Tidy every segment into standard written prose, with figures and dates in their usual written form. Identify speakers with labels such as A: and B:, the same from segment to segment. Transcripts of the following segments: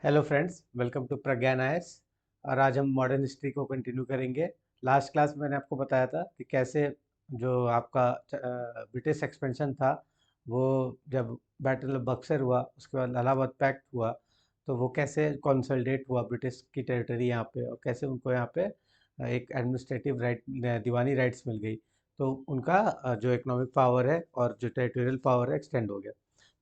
A: Hello friends, welcome to Pragyan IAS. और आज हम मॉडर्न हिस्ट्री को कंटिन्यू करेंगे। लास्ट क्लास में मैंने आपको बताया था कि कैसे जो आपका ब्रिटिश एक्सपेंशन था वो जब बैटल ऑफ बक्सर हुआ, उसके बाद इलाहाबाद पैक्ट हुआ, तो वो कैसे कंसोलिडेट हुआ ब्रिटिश की टेरिटरी यहाँ पे, और कैसे उनको यहाँ पे एक एडमिनिस्ट्रेटिव राइट, दीवानी राइट्स मिल गई। तो उनका जो इकोनॉमिक पावर है और जो टेरिटोरियल पावर है एक्सटेंड हो गया।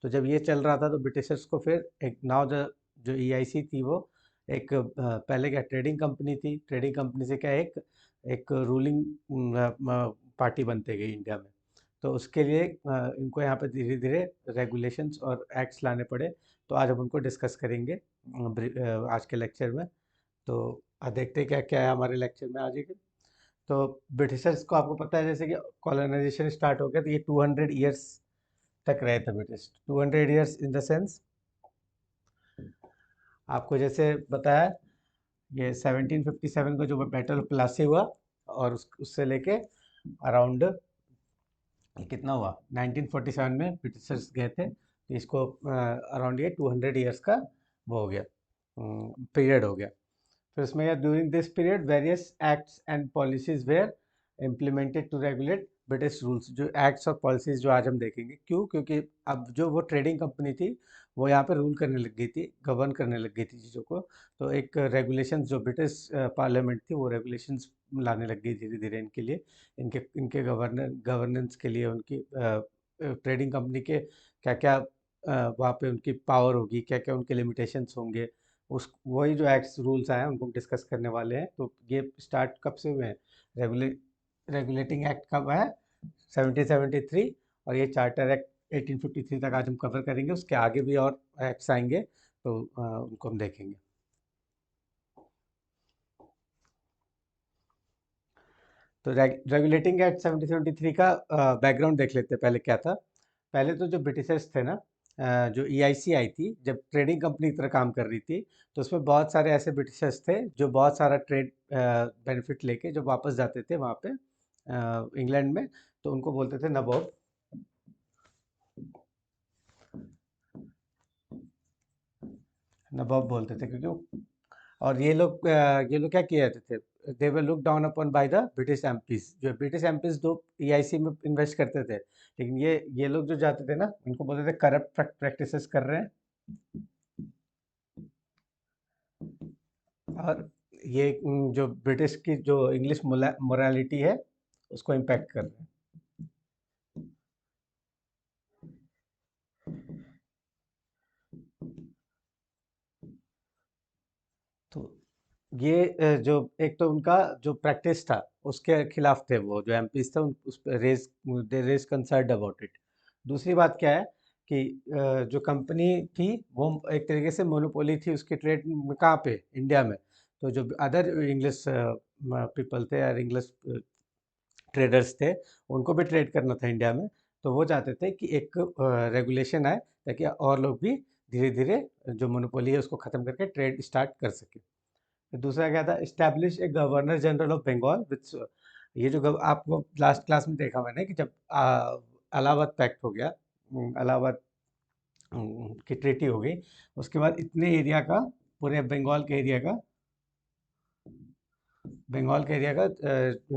A: तो जब ये चल रहा था तो ब्रिटिशर्स को फिर एक नाउ जो ईआईसी थी वो एक पहले क्या ट्रेडिंग कंपनी थी। ट्रेडिंग कंपनी से क्या एक एक रूलिंग पार्टी बनते गई इंडिया में। तो उसके लिए इनको यहाँ पे धीरे धीरे रेगुलेशंस और एक्ट्स लाने पड़े। तो आज हम उनको डिस्कस करेंगे आज के लेक्चर में। तो देखते हैं क्या क्या है हमारे लेक्चर में आज के। तो ब्रिटिशर्स को आपको पता है जैसे कि कॉलोनाइजेशन स्टार्ट हो गया, तो ये 200 ईयर्स तक रहे थे British. 200 years in the sense, आपको जैसे बताया, ये 1757 को जो बैटल ऑफ प्लासी हुआ, और उससे लेके अराउंड कितना हुआ 1947 में ब्रिटिशर्स गए थे। तो इसको अराउंड ये 200 ईयर्स का वो हो गया, पीरियड हो गया। फिर उसमें यह during this period various acts and policies were implemented to regulate British rules. जो एक्ट्स और पॉलिसीज जो आज हम देखेंगे, क्यों? क्योंकि अब जो वो ट्रेडिंग कंपनी थी वो यहाँ पे रूल करने लग गई थी, गवर्न करने लग गई थी चीज़ों को। तो एक रेगुलेशंस जो ब्रिटिश पार्लियामेंट थी वो रेगुलेशंस लाने लग गई धीरे धीरे इनके लिए, इनके इनके गवर्नेंस के लिए। उनकी ट्रेडिंग कंपनी के क्या क्या वहाँ पे उनकी पावर होगी, क्या क्या उनके लिमिटेशंस होंगे, उस वही जो एक्ट्स रूल्स आए हैं उनको डिस्कस करने वाले हैं। तो ये स्टार्ट कब से हुए हैं? रेगुले रेगुलेटिंग एक्ट कब है? 1773। और ये चार्टर एक्ट 1853 तक आज हम कवर करेंगे। उसके आगे भी और एक्ट्स आएंगे, तो उनको हम देखेंगे। तो रेगुलेटिंग एक्ट 1773 का बैकग्राउंड देख लेते हैं। पहले क्या था? पहले तो जो ब्रिटिशर्स थे ना, जो ईआईसी आई थी जब ट्रेडिंग कंपनी की तरह काम कर रही थी, तो उसमें बहुत सारे ऐसे ब्रिटिशर्स थे जो बहुत सारा ट्रेड बेनिफिट लेके जब वापस जाते थे वहाँ पे इंग्लैंड में, तो उनको बोलते थे नवाब। नवाब बोलते थे क्योंकि और ये लोग क्या किए जाते थे? They were look down upon by the British MPs. जो ब्रिटिश एमपीज दो ईआईसी में इन्वेस्ट करते थे, लेकिन ये लोग जो जाते थे ना, उनको बोलते थे करप्ट प्रैक्टिसेस कर रहे हैं। और ये जो ब्रिटिश की जो इंग्लिश मोरालिटी है उसको इम्पैक्ट कर रहे हैं। तो ये जो एक तो उनका जो प्रैक्टिस था उसके खिलाफ थे वो जो एमपीज थे, उस पर रेज कंसर्न अबाउट इट। दूसरी बात क्या है कि जो कंपनी थी वो एक तरीके से मोनोपोली थी उसकी ट्रेड में। कहाँ पे? इंडिया में। तो जो अदर इंग्लिश पीपल थे और इंग्लिश ट्रेडर्स थे, उनको भी ट्रेड करना था इंडिया में। तो वो चाहते थे कि एक रेगुलेशन आए ताकि और लोग भी धीरे धीरे जो मोनोपोली है उसको ख़त्म करके ट्रेड स्टार्ट कर सके। फिर दूसरा क्या था? Establish a governor general of Bengal with. ये जो आपको लास्ट क्लास में देखा मैंने कि जब इलाहाबाद पैक्ट हो गया, इलाहाबाद की ट्रीटी हो गई, उसके बाद इतने एरिया का, पूरे बंगाल के एरिया का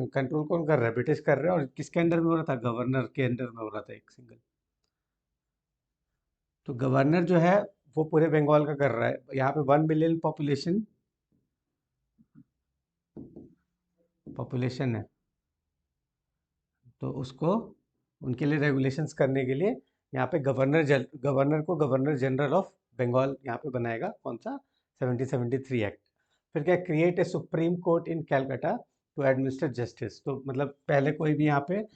A: कंट्रोल कौन कर रहा है? ब्रिटिश कर रहे हैं। और किसके अंडर में हो रहा था? गवर्नर के अंडर में हो रहा था, एक सिंगल। तो गवर्नर जो है वो पूरे बंगाल का कर रहा है। यहाँ पे 1 मिलियन पॉपुलेशन है। तो उसको उनके लिए रेगुलेशंस करने के लिए यहाँ पे गवर्नर को गवर्नर जनरल ऑफ बंगाल यहाँ पे बनाएगा। कौन सा? 1773 एक्ट। फिर क्या? Create a supreme court in Calcutta to administer justice. तो मतलब पहले कोई भी यहाँ पे,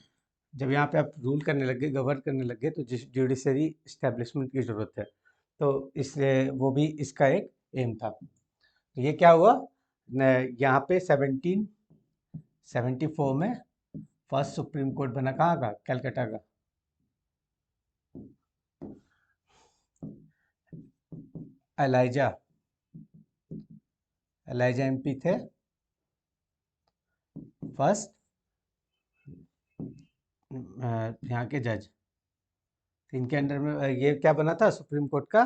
A: जब यहाँ पे आप रूल करने लगे, गवर्न करने लगे, तो जुडिशरी इस्टेब्लिशमेंट की ज़रूरत है। तो इसलिए वो भी इसका एक एम था। तो ये क्या हुआ यहाँ पे 1774 में फर्स्ट सुप्रीम कोर्ट बना। कहाँ का? कलकत्ता का। एलाइजा एलाइजा एमपी थे फर्स्ट यहाँ के जज। इनके अंडर में ये क्या बना था? सुप्रीम कोर्ट का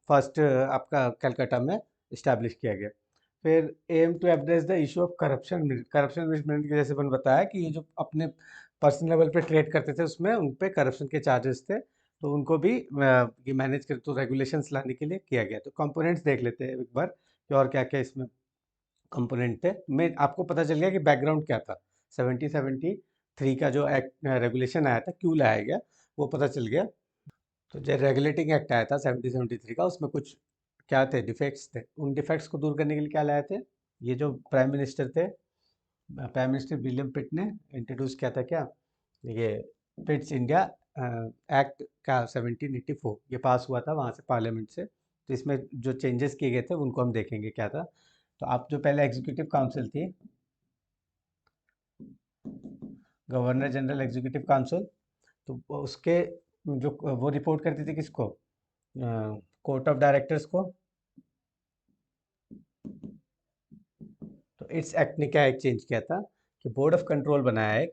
A: फर्स्ट आपका कलकत्ता में इस्टेब्लिश किया गया। फिर aim to address the issue of corruption. Corruption management के जैसे मैंने बताया कि ये जो अपने पर्सनल लेवल पे ट्रेड करते थे उसमें उन पे करप्शन के चार्जेस थे, तो उनको भी ये मैनेज कर तो रेगुलेशंस लाने के लिए किया गया। तो कंपोनेंट्स देख लेते हैं एक बार कि और क्या क्या इसमें कंपोनेंट थे। मैं आपको पता चल गया कि बैकग्राउंड क्या था। 1773 का जो एक्ट रेगुलेशन आया था क्यों लाया गया वो पता चल गया। तो जो रेगुलेटिंग एक्ट आया था 1773 का, उसमें कुछ क्या थे, डिफेक्ट्स थे। उन डिफेक्ट्स को दूर करने के लिए क्या लाए थे, ये जो प्राइम मिनिस्टर थे, प्राइम मिनिस्टर विलियम पिट ने इंट्रोड्यूस किया था क्या, ये पिट्स इंडिया एक्ट का 1784 ये पास हुआ था वहाँ से पार्लियामेंट से। तो इसमें जो चेंजेस किए गए थे उनको हम देखेंगे क्या था। तो आप जो पहले एग्जीक्यूटिव काउंसिल थी, गवर्नर जनरल एग्जीक्यूटिव काउंसिल, तो उसके जो वो रिपोर्ट करती थी किसको, कोर्ट ऑफ डायरेक्टर्स को। तो इट्स एक्ट ने क्या एक चेंज किया था कि बोर्ड ऑफ कंट्रोल बनाया एक।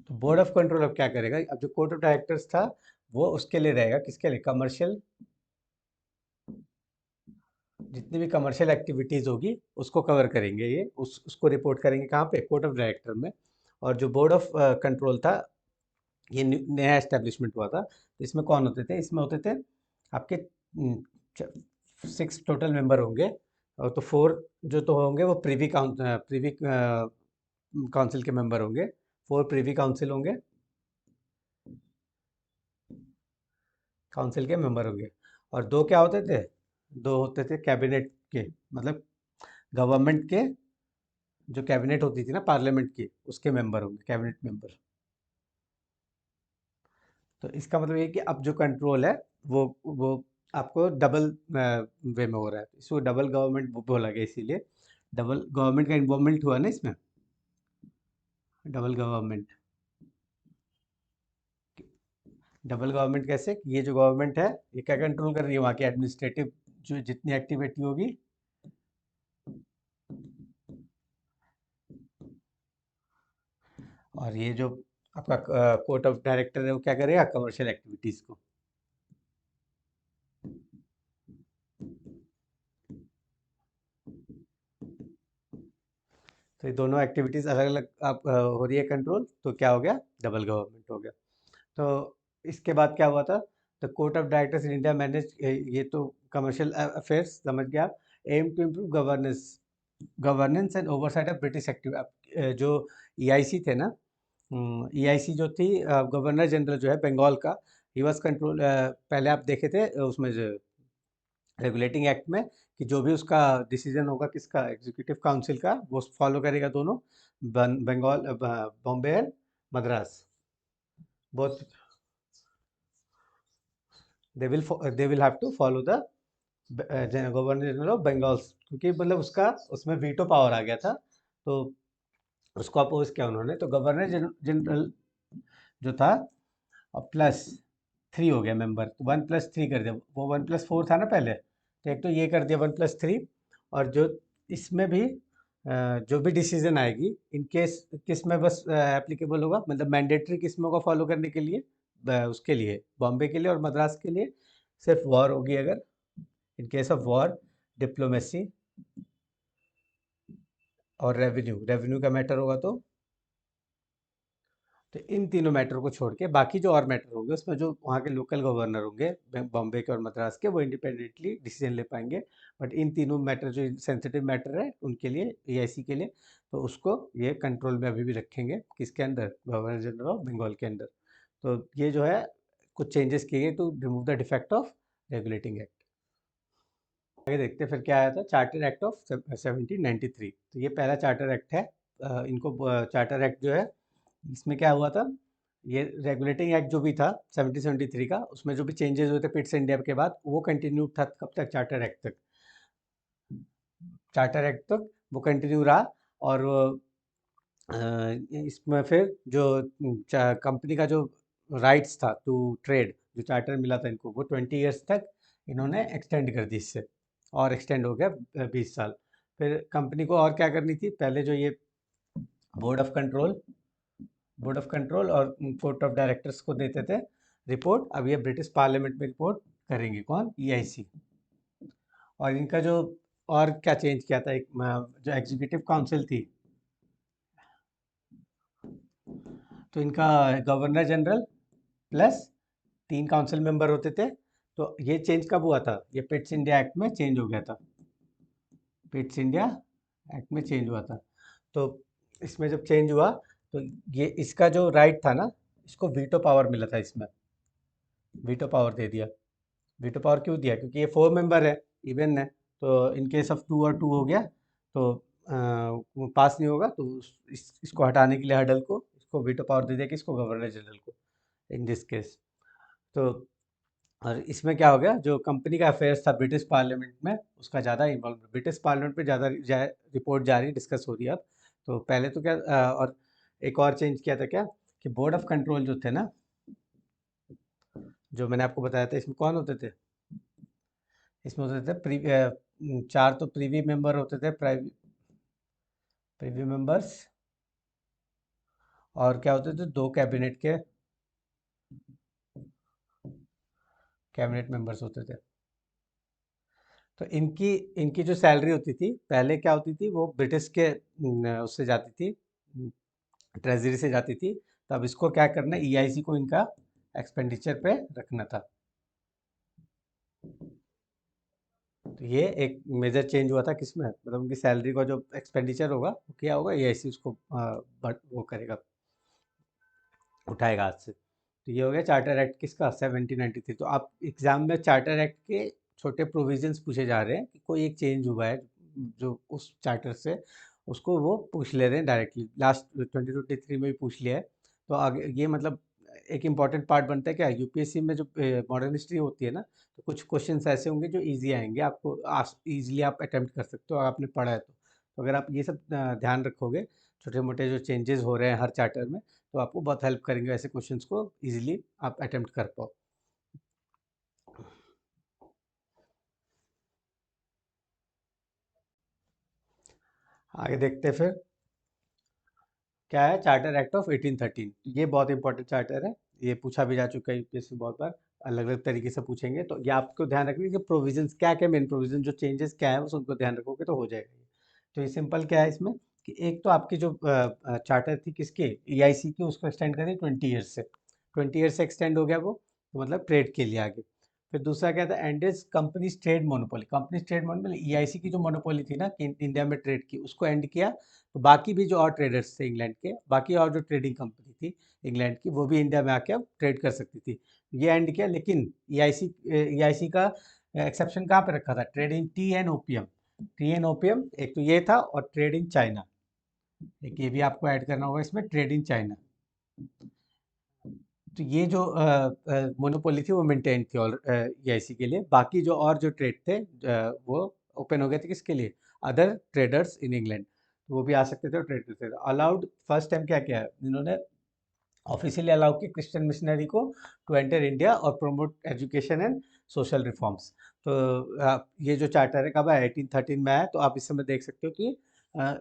A: तो बोर्ड ऑफ कंट्रोल अब क्या करेगा, अब जो कोर्ट ऑफ डायरेक्टर्स था वो उसके लिए रहेगा, किसके लिए, कमर्शियल, जितनी भी कमर्शियल एक्टिविटीज़ होगी उसको कवर करेंगे ये, उसको रिपोर्ट करेंगे कहाँ पे, कोर्ट ऑफ डायरेक्टर में। और जो बोर्ड ऑफ कंट्रोल था, ये नया एस्टेब्लिशमेंट हुआ था। तो इसमें कौन होते थे, इसमें होते थे आपके 6 टोटल मेंबर होंगे। और तो 4 जो तो होंगे वो प्रीवी काउंसिल के मेंबर होंगे, 4 प्रीवी काउंसिल होंगे, काउंसिल के मेंबर होंगे। और 2 क्या होते थे, 2 होते थे कैबिनेट के, मतलब गवर्नमेंट के, जो कैबिनेट होती थी ना पार्लियामेंट की, उसके मेंबर होंगे, कैबिनेट मेंबर। तो इसका मतलब ये है कि अब जो कंट्रोल है वो आपको डबल वे में हो रहा है, इसको डबल गवर्नमेंट बोला गया, इसीलिए डबल गवर्नमेंट का इन्वॉल्वमेंट हुआ ना इसमें, डबल गवर्नमेंट। डबल गवर्नमेंट कैसे, ये जो गवर्नमेंट है ये क्या कंट्रोल कर रही है, वहाँ की एडमिनिस्ट्रेटिव जो जितनी एक्टिविटी होगी, और ये जो आपका कोर्ट ऑफ डायरेक्टर है वो क्या करेगा, कमर्शियल एक्टिविटीज़ को। तो ये दोनों एक्टिविटीज़ अलग अलग आप हो रही है कंट्रोल, तो क्या हो गया, डबल गवर्नमेंट हो गया। तो इसके बाद क्या हुआ था, the court of directors in India manage, ये तो कमर्शियल अफेयर्स समझ गया। Aim to improve governance and oversight of British active, जो ईआईसी थे ना, ईआईसी जो थी, गवर्नर जनरल जो है बंगाल का, ही वॉज कंट्रोल, पहले आप देखे थे उसमें जो रेगुलेटिंग एक्ट में, कि जो भी उसका डिसीजन होगा किसका, एग्जीक्यूटिव काउंसिल का, वो फॉलो करेगा दोनों, Bengal, Bombay and Madras, both they will have to follow the governor general of Bengal, क्योंकि मतलब उसका उसमें वीटो पावर आ गया था, तो उसको अपोज किया उन्होंने। तो गवर्नर जनरल जो था, अब +3 हो गया मेंबर, तो 1+3 कर दिया, वो 1+4 था ना पहले, तो एक तो ये कर दिया 1+3। और जो इसमें भी जो भी डिसीजन आएगी इन केस किस में बस एप्लीकेबल होगा, मतलब मैंडेटरी किस में होगा फॉलो करने के लिए, उसके लिए बॉम्बे के लिए और मद्रास के लिए सिर्फ वॉर होगी अगर, in case of war, diplomacy और रेवेन्यू का मैटर होगा तो इन तीनों मैटर को छोड़ के बाकी जो और मैटर होंगे उसमें जो वहाँ के लोकल गवर्नर होंगे बॉम्बे के और मद्रास के, वो इंडिपेंडेंटली डिसीजन ले पाएंगे। बट इन तीनों मैटर जो सेंसिटिव मैटर है उनके लिए, ईआईसी के लिए, तो उसको ये कंट्रोल में अभी भी रखेंगे, किसके अंदर, गवर्नर जनरल ऑफ बंगाल के अंदर। तो ये जो है कुछ चेंजेस किए गए to remove the defect of regulating act. आगे देखते हैं फिर क्या आया था, चार्टर एक्ट ऑफ 1793। तो ये पहला चार्टर एक्ट है। इनको चार्टर एक्ट जो है, इसमें क्या हुआ था, ये रेगुलेटिंग एक्ट जो भी था 1773 का, उसमें जो भी चेंजेस हुए थे पिट्स इंडिया के बाद, वो कंटिन्यू था कब तक, चार्टर एक्ट तक, चार्टर एक्ट तक वो कंटिन्यू रहा। और अ, इसमें फिर जो कंपनी का जो राइट्स था टू ट्रेड, जो चार्टर मिला था इनको, वो 20 ईयर्स तक इन्होंने एक्सटेंड कर दी इससे, और एक्सटेंड हो गया 20 साल। फिर कंपनी को और क्या करनी थी, पहले जो ये board of control, board of control और कोर्ट ऑफ डायरेक्टर्स को देते थे रिपोर्ट। अब ये ब्रिटिश पार्लियामेंट में रिपोर्ट करेंगे, कौन? ईआईसी। और इनका जो और क्या चेंज किया था, एक जो एग्जीक्यूटिव काउंसिल थी, तो इनका governor general plus 3 council member होते थे। तो ये चेंज कब हुआ था? ये पिट्स इंडिया एक्ट में चेंज हो गया था। पिट्स इंडिया एक्ट में चेंज हुआ था। तो इसमें जब चेंज हुआ तो ये इसका जो राइट था ना, इसको वीटो पावर मिला था इसमें। वीटो पावर दे दिया। वीटो पावर क्यों दिया? क्योंकि ये 4 मेंबर है, इवन है। तो इन केस ऑफ 2 और 2 हो गया तो वो पास नहीं होगा, तो इसको हटाने के लिए हडल को इसको वीटो पावर दे दिया कि इसको गवर्नर जनरल को, इन दिस केस। तो और इसमें क्या हो गया, जो कंपनी का अफेयर्स था ब्रिटिश पार्लियामेंट में, उसका ज़्यादा इन्वॉल्व, ब्रिटिश पार्लियामेंट में ज़्यादा रिपोर्ट जा रही, डिस्कस हो रही है अब। तो पहले तो क्या और एक और चेंज किया था क्या, कि बोर्ड ऑफ कंट्रोल जो थे ना, जो मैंने आपको बताया था, इसमें कौन होते थे? इसमें होते थे 4 तो प्रीवी मेंबर होते थे, प्रीवी मेंबर्स। और क्या होते थे? 2 कैबिनेट मेंबर्स होते थे। तो इनकी इनकी जो सैलरी होती थी पहले क्या होती थी, वो ब्रिटिश के उससे जाती थी, ट्रेजरी से जाती थी। तो अब इसको क्या करना है, ईआईसी को इनका एक्सपेंडिचर पे रखना था। तो ये एक मेजर चेंज हुआ था किसमें, मतलब उनकी सैलरी का जो एक्सपेंडिचर होगा वो क्या होगा, ईआईसी उसको वो करेगा, उठाएगा हाथ से। तो ये हो गया चार्टर एक्ट किसका, 1793। तो आप एग्जाम में चार्टर एक्ट के छोटे प्रोविजंस पूछे जा रहे हैं कि कोई एक चेंज हुआ है जो उस चार्टर से, उसको वो पूछ ले रहे हैं डायरेक्टली। लास्ट 2023 में भी पूछ लिया है। तो आगे ये मतलब एक इम्पॉर्टेंट पार्ट बनता है क्या, यूपीएससी में जो मॉडर्न हिस्ट्री होती है ना, तो कुछ क्वेश्चंस ऐसे होंगे जो इजी आएंगे आपको, इजीली आप अटेम्प्ट कर सकते हो, आपने पढ़ा है तो अगर आप ये सब ध्यान रखोगे, छोटे मोटे जो चेंजेस हो रहे हैं हर चार्टर में, तो आपको बहुत हेल्प करेंगे ऐसे क्वेश्चंस को इजीली आप अटेम्प्ट कर पाओ। आगे देखते हैं फिर क्या है, चार्टर एक्ट ऑफ 1813। ये बहुत इंपॉर्टेंट चार्टर है, ये पूछा भी जा चुका है यूपीएससी बहुत बार, अलग अलग तरीके से पूछेंगे। तो ये आपको ध्यान रखना है कि प्रोविजंस क्या क्या, मेन प्रोविजन जो चेंजेस क्या है, उस उनको ध्यान रखोगे तो हो जाएगा ये। तो ये सिंपल क्या है इसमें, कि एक तो आपकी जो चार्टर थी किसके, ईआईसी की, उसको एक्सटेंड करें 20 ईयर्स से। 20 ईयर्स से एक्सटेंड हो गया वो, तो मतलब ट्रेड के लिए आगे। फिर दूसरा क्या था, ends company's trade monopoly. Company's trade monopoly, EIC की जो मोनोपोली थी ना कि इंडिया में ट्रेड की, उसको एंड किया। तो बाकी भी जो और ट्रेडर्स थे इंग्लैंड के, बाकी और जो ट्रेडिंग कंपनी थी इंग्लैंड की, वो भी इंडिया में आके अब ट्रेड कर सकती थी। ये एंड किया, लेकिन ईआईसी का एक्सेप्शन कहाँ पे रखा था, trade in tea and opium. Tea and opium एक तो ये था, और ट्रेड इन चाइना, एक ये भी आपको ऐड करना होगा इसमें, ट्रेड इन चाइना। तो ये जो मोनोपोली थी वो मेंटेन थी और ईआईसी के लिए। बाकी जो और जो ट्रेड थे वो ओपन हो गए थे किसके लिए, अदर ट्रेडर्स इन इंग्लैंड, वो भी आ सकते थे और ट्रेड करते थे। अलाउड, फर्स्ट टाइम क्या किया है इन्होंने, ऑफिशियली अलाउ किया क्रिश्चियन मिशनरी को टू एंटर इंडिया और promote education and social reforms. तो ये जो चार्टर है कब आया, 1813 में आया। तो आप इस समय देख सकते हो कि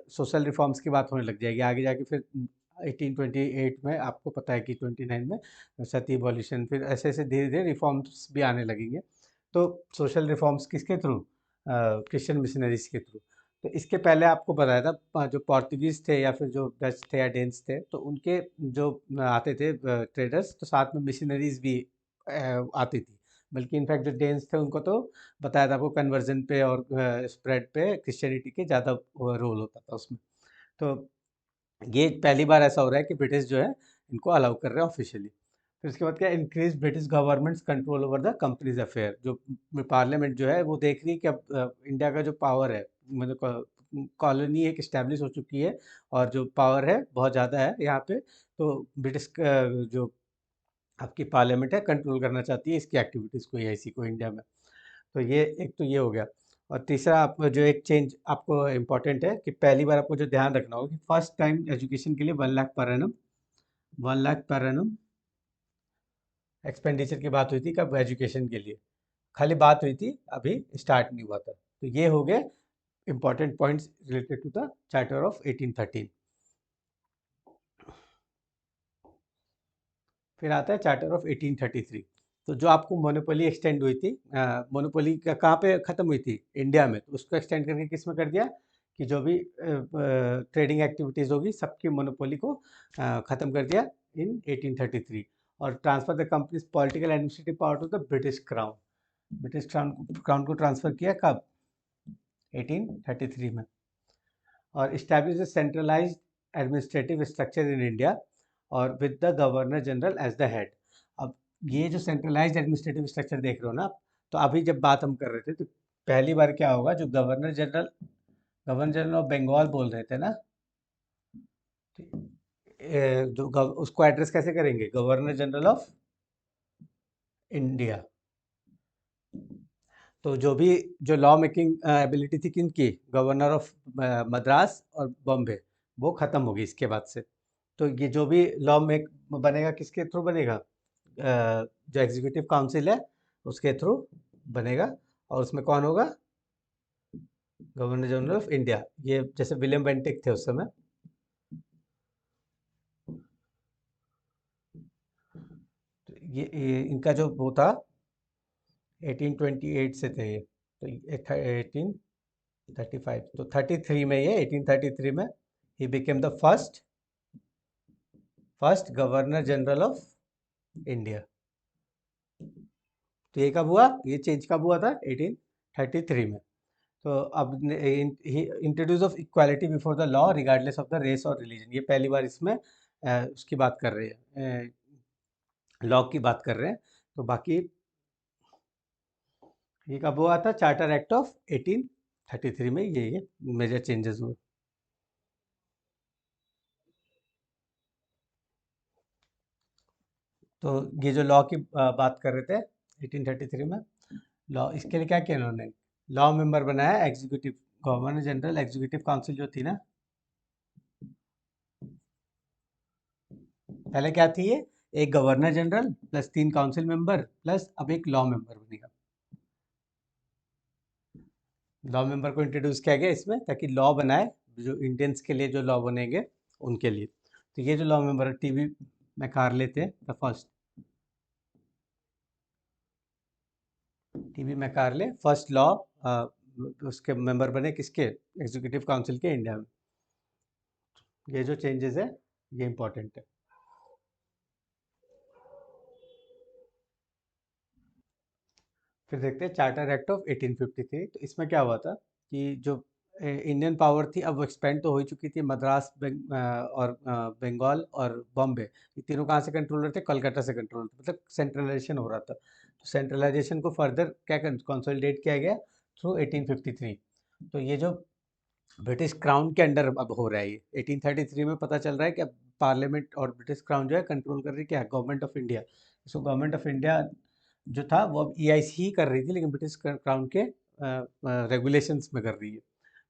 A: सोशल रिफॉर्म्स की बात होने लग जाएगी आगे जाके। फिर 1828 में आपको पता है कि 29 में सती एबॉलिशन, फिर ऐसे ऐसे धीरे धीरे रिफॉर्म्स भी आने लगेंगे। तो सोशल रिफॉर्म्स किसके थ्रू, क्रिश्चियन मिशनरीज के थ्रू। तो इसके पहले आपको बताया था जो पोर्तुगीज थे या फिर जो डच थे या डेन्स थे, तो उनके जो आते थे ट्रेडर्स, तो साथ में मिशनरीज भी आती थी। बल्कि इनफैक्ट जो डेन्स थे उनको तो बताया था, आपको कन्वर्जन पे और स्प्रेड पे क्रिश्चियनिटी के ज़्यादा रोल होता था उसमें। तो ये पहली बार ऐसा हो रहा है कि ब्रिटिश जो है इनको अलाउ कर रहे हैं ऑफिशियली। फिर उसके बाद क्या, increase British governments control over the companies affair. जो पार्लियामेंट जो है वो देख रही है कि अब इंडिया का जो पावर है, मतलब कॉलोनी एक इस्टेब्लिश हो चुकी है और जो पावर है बहुत ज़्यादा है यहाँ पे। तो ब्रिटिश जो आपकी पार्लियामेंट है कंट्रोल करना चाहती है इसकी एक्टिविटीज़ को, ईआईसी को, इंडिया में। तो ये एक तो ये हो गया। और तीसरा आप जो एक चेंज आपको इम्पोर्टेंट है, कि पहली बार आपको जो ध्यान रखना होगा कि फर्स्ट टाइम एजुकेशन के लिए 1 lakh per annum, 1 lakh per annum expenditure की बात हुई थी कब, एजुकेशन के लिए खाली बात हुई थी, अभी स्टार्ट नहीं हुआ था। तो ये हो गए important points related to the charter of 1813। फिर आता है चार्टर ऑफ 1833। तो जो आपको मोनोपोली एक्सटेंड हुई थी, मोनोपोली का कहाँ पे ख़त्म हुई थी, इंडिया में, तो उसको एक्सटेंड करके किस में कर दिया कि जो भी ट्रेडिंग एक्टिविटीज़ होगी सबकी मोनोपोली को ख़त्म कर दिया इन 1833। और transfer the company's political administrative power to the British crown. British crown को ट्रांसफ़र किया कब, 1833 में। और establish centralised administrative structure in India और with the governor general as the head. अब ये जो सेंट्रलाइज्ड एडमिनिस्ट्रेटिव स्ट्रक्चर देख रहे हो ना, तो अभी जब बात हम कर रहे थे तो पहली बार क्या होगा, जो गवर्नर जनरल ऑफ बंगाल बोल रहे थे ना, उसको एड्रेस कैसे करेंगे, गवर्नर जनरल ऑफ इंडिया। तो जो लॉ मेकिंग एबिलिटी थी किनकी, गवर्नर ऑफ मद्रास और बॉम्बे, वो ख़त्म होगी इसके बाद से। तो ये जो भी लॉ मेक बनेगा किसके थ्रू बनेगा, जो एग्जीक्यूटिव काउंसिल है उसके थ्रू बनेगा। और उसमें कौन होगा, गवर्नर जनरल ऑफ इंडिया। ये जैसे विलियम बेंटिक थे उस समय। तो ये इनका जो वो था 1828 से थे ये, तो 1835, तो 33 में, ये 1833 में he became the first governor general of India. तो ये कब हुआ, ये चेंज कब हुआ था, 1833 में। तो अब introduce of equality before the law regardless of the race और रिलीजन, ये पहली बार इसमें उसकी बात कर रहे हैं, लॉ की बात कर रहे हैं। तो बाकी ये कब हुआ था, चार्टर एक्ट ऑफ 1833 में ये मेजर चेंजेस हुए। तो ये जो लॉ की बात कर रहे थे 1833 में, लॉ इसके लिए क्या किया इन्होंने, लॉ मेंबर बनाया executive, governor general executive council जो थी ना, पहले क्या थी ये, एक governor general plus 3 council member plus अब एक लॉ मेंबर बनेगा। लॉ मेंबर को इंट्रोड्यूस किया गया इसमें ताकि लॉ बनाए, जो इंडियंस के लिए जो लॉ बनेंगे उनके लिए। तो ये जो लॉ मेंबर है, टीबी मैकार्ले थे the first, T B Macaulay first law उसके मेंबर बने, किसके, एग्जीक्यूटिव काउंसिल के, इंडिया में। ये जो चेंजेस है ये इंपॉर्टेंट है। फिर देखते हैं चार्टर एक्ट ऑफ 1853। तो इसमें क्या हुआ था कि जो इंडियन पावर थी अब वो एक्सपेंड तो हो ही चुकी थी, मद्रास और बंगाल और बॉम्बे, ये तीनों कहाँ से कंट्रोल रहे थे, कलकत्ता से कंट्रोल, मतलब सेंट्रलाइजेशन हो रहा था। तो सेंट्रलाइजेशन को फर्दर क्या कंसोलिडेट किया गया थ्रू 1853। तो ये जो ब्रिटिश क्राउन के अंडर अब हो रहा है ये 1833 में पता चल रहा है कि अब पार्लियामेंट और ब्रिटिश क्राउन जो है कंट्रोल कर रही है क्या, गवर्नमेंट ऑफ इंडिया। इसको गवर्नमेंट ऑफ इंडिया जो था वो अब ईआईसी ही कर रही थी, लेकिन ब्रिटिश क्राउन के रेगुलेशंस में कर रही है।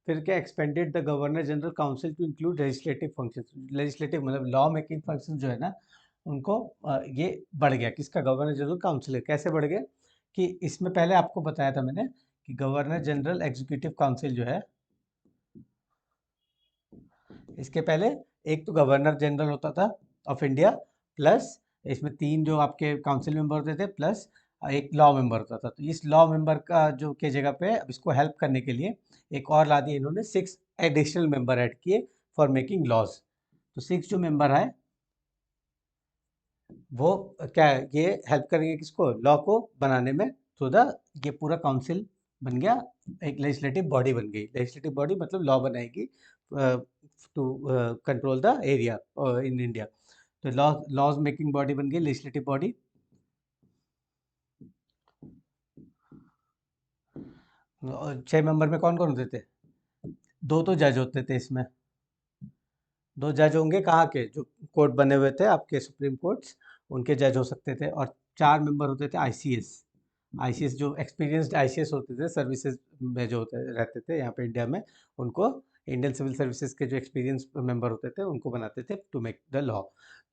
A: फिर क्या, expanded the governor general council to include legislative functions, legislative मतलब लॉ मेकिंग फंक्शन जो है ना उनको, ये बढ़ गया, किसका, गवर्नर जनरल काउंसिल है। कैसे बढ़ गया कि इसमें पहले आपको बताया था मैंने कि गवर्नर जनरल एग्जीक्यूटिव काउंसिल जो है, इसके पहले एक तो गवर्नर जनरल होता था ऑफ इंडिया, प्लस इसमें 3 जो आपके काउंसिल मेंबर होते थे, प्लस एक लॉ मेंबर होता था। तो इस लॉ मेंबर का जो के जगह पे अब इसको हेल्प करने के लिए एक और ला दिया इन्होंने, 6 एडिशनल मेंबर ऐड किए फॉर मेकिंग लॉज। तो 6 जो मेंबर है वो क्या है, ये हेल्प करेंगे किसको, लॉ को बनाने में। तो ये पूरा काउंसिल बन गया, एक लेजिस्लेटिव बॉडी बन गई। लेजिस्लेटिव बॉडी मतलब लॉ बनाएगी to control the area in India. तो लॉज मेकिंग बॉडी बन गई लेजिस्लेटिव बॉडी। 6 मेंबर में कौन कौन होते थे, 2 तो जज होते थे इसमें, 2 जज होंगे कहाँ के, जो कोर्ट बने हुए थे आपके सुप्रीम कोर्ट्स, उनके जज हो सकते थे। और 4 मेंबर होते थे आईसीएस। आईसीएस जो एक्सपीरियंस्ड आईसीएस होते थे, सर्विसेज में जो होते रहते थे यहाँ पे इंडिया में, उनको इंडियन सिविल सर्विसेज के जो एक्सपीरियंस मेंबर होते थे उनको बनाते थे टू मेक द लॉ।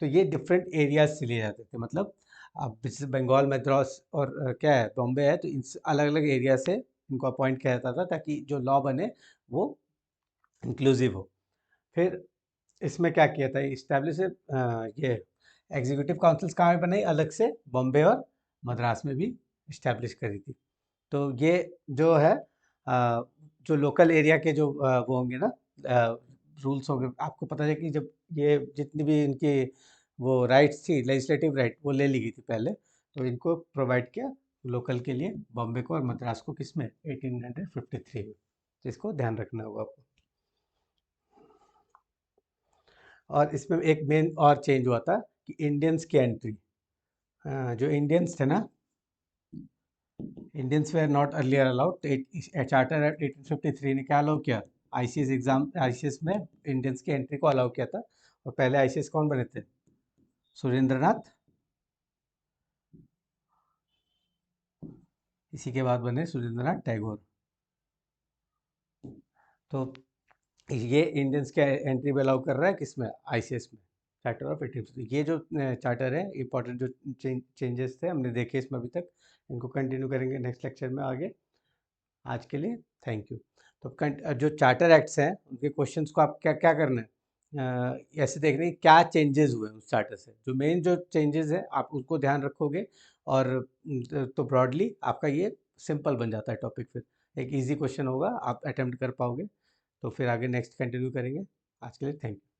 A: तो ये डिफरेंट एरियाज से लिए जाते थे, मतलब अब जैसे बंगाल, मद्रास और क्या है, बॉम्बे है, तो इन अलग अलग एरिया से इनको अपॉइंट किया जाता था ताकि जो लॉ बने वो इंक्लूसिव हो। फिर इसमें क्या किया था, इस्टेब्लिश ये एग्जीक्यूटिव काउंसिल्स कहाँ पे बनाई अलग से, बॉम्बे और मद्रास में भी इस्टेब्लिश करी थी। तो ये जो है जो लोकल एरिया के जो वो होंगे ना रूल्स होंगे, आपको पता है कि जब ये जितनी भी इनकी वो राइट्स थी, लेजिस्लेटिव राइट, वो ले ली गई थी पहले, तो इनको प्रोवाइड किया लोकल के लिए बॉम्बे को और मद्रास को, किसमें 1853 में। तो इसको ध्यान रखना होगा आपको। और इसमें एक मेन और चेंज हुआ था कि इंडियंस की एंट्री, जो इंडियंस थे ना, Indians were not earlier allowed. Charter act 1853 ने क्या अलाउ किया, आईसीएस एग्जाम, आईसीएस में इंडियंस की एंट्री को अलाउ किया था। और पहले आईसीएस कौन बने थे, सुरेंद्रनाथ, इसी के बाद बने सुरेंद्रनाथ टैगोर। तो ये इंडियंस के एंट्री में अलाउ कर रहा है किसमें, आईसीएस में, चार्टर ऑफ 1853। ये जो चार्टर है, इंपॉर्टेंट जो चेंजेस थे हमने देखे इसमें अभी तक, इनको कंटिन्यू करेंगे नेक्स्ट लेक्चर में आगे। आज के लिए थैंक यू। तो जो चार्टर एक्ट्स हैं उनके क्वेश्चंस को आप क्या क्या करना है, ऐसे देखना है कि क्या चेंजेस हुए उस चार्टर से, जो मेन जो चेंजेस है आप उसको ध्यान रखोगे, और तो ब्रॉडली आपका ये सिंपल बन जाता है टॉपिक, फिर एक इजी क्वेश्चन होगा, आप अटेम्प्ट कर पाओगे। तो फिर आगे नेक्स्ट कंटिन्यू करेंगे। आज के लिए थैंक यू।